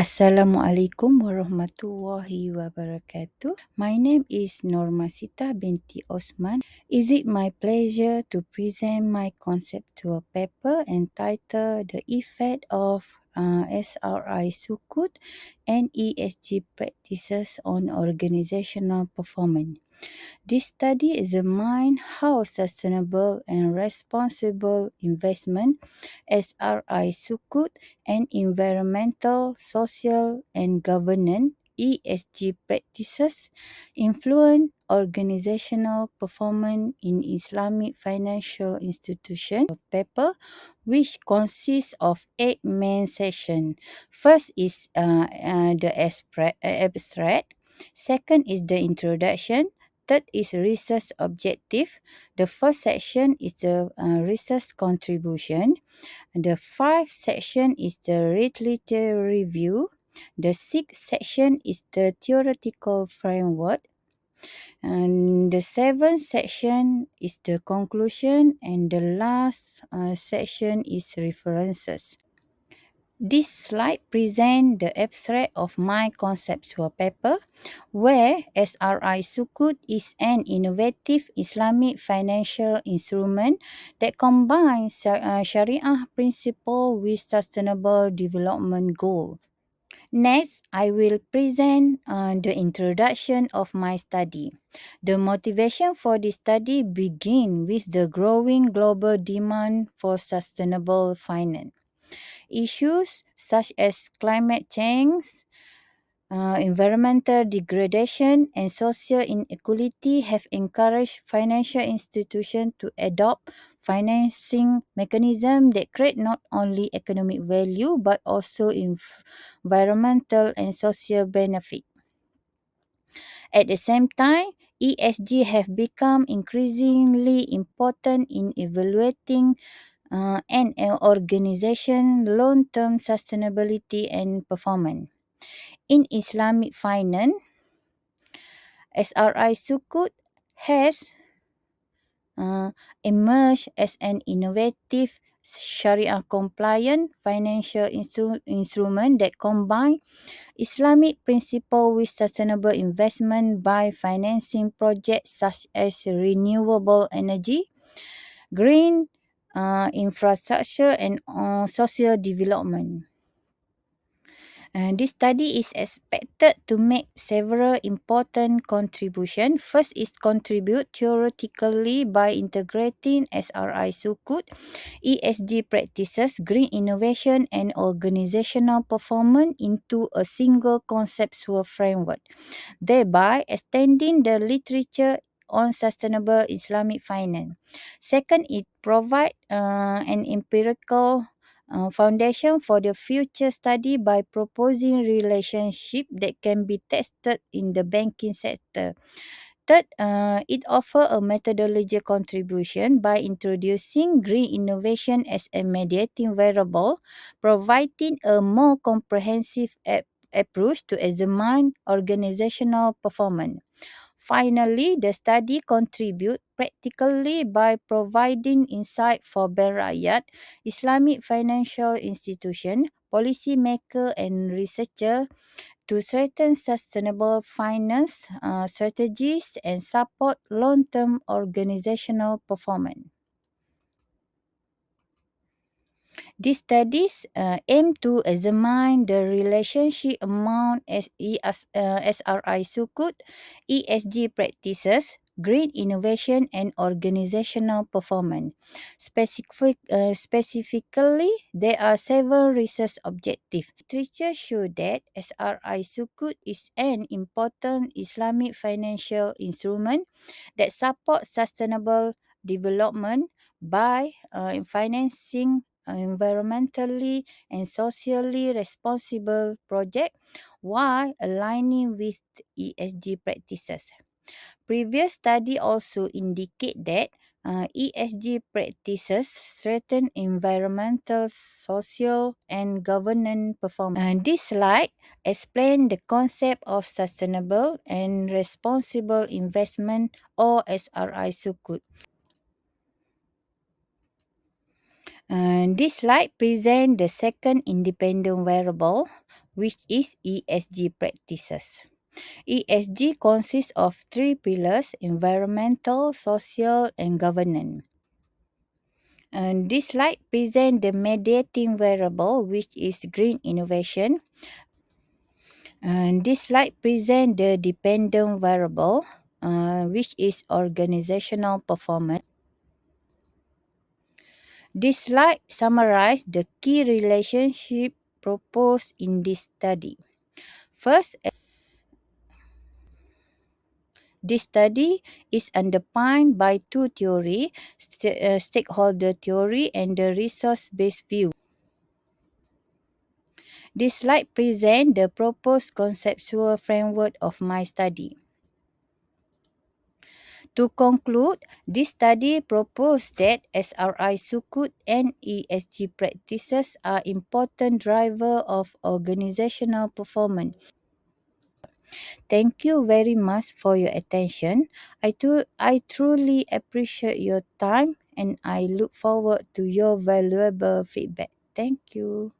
Assalamualaikum warahmatullahi wabarakatuh. My name is Normasitah binti Osman. Is it my pleasure to present my concept to a paper entitled The Effect of SRI Sukuk and ESG Practices on Organizational Performance. This study examines how sustainable and responsible investment, SRI Sukuk, and environmental, social, and governance ESG practices influence organizational performance in Islamic financial institutions. Paper, which consists of 8 main sections. First is the abstract. Second is the introduction. Third is research objective. The first section is the research contribution. The fifth section is the literature review. The sixth section is the theoretical framework. And the seventh section is the conclusion. And the last section is references. This slide presents the abstract of my conceptual paper, where SRI Sukuk is an innovative Islamic financial instrument that combines Sharia principle with sustainable development goals. Next, I will present the introduction of my study. The motivation for this study begins with the growing global demand for sustainable finance. Issues such as climate change, environmental degradation, and social inequality have encouraged financial institutions to adopt financing mechanisms that create not only economic value but also environmental and social benefit. At the same time, ESG have become increasingly important in evaluating and an organization long-term sustainability and performance. In Islamic finance, SRI Sukuk has emerged as an innovative Sharia-compliant financial instrument that combines Islamic principle with sustainable investment by financing projects such as renewable energy, green infrastructure, and social development. This study is expected to make several important contributions. First is contribute theoretically by integrating SRI Sukuk, ESG practices, green innovation, and organizational performance into a single conceptual framework, thereby extending the literature on sustainable Islamic finance. Second, it provides an empirical foundation for the future study by proposing relationships that can be tested in the banking sector. Third, it offers a methodology contribution by introducing green innovation as a mediating variable, providing a more comprehensive approach to examine organizational performance. Finally, the study contributes practically by providing insight for Bank Rakyat, Islamic financial institution, policymaker, and researcher to strengthen sustainable finance strategies and support long-term organizational performance. These studies aim to examine the relationship among SRI Sukuk, ESG practices, green innovation, and organizational performance. Specifically, there are several research objectives. Literature shows that SRI Sukuk is an important Islamic financial instrument that supports sustainable development by financing environmentally and socially responsible projects while aligning with ESG practices. Previous study also indicate that ESG practices strengthen environmental, social, and governance performance. And this slide explains the concept of sustainable and responsible investment, or SRI Sukuk. And this slide presents the second independent variable, which is ESG practices. ESG consists of three pillars: environmental, social, and governance. And this slide presents the mediating variable, which is green innovation. And this slide presents the dependent variable, which is organizational performance. This slide summarizes the key relationship proposed in this study. First, this study is underpinned by two theories, stakeholder theory and the resource-based view. This slide presents the proposed conceptual framework of my study. To conclude, this study proposed that SRI Sukuk and ESG practices are important drivers of organizational performance. Thank you very much for your attention. I truly appreciate your time and I look forward to your valuable feedback. Thank you.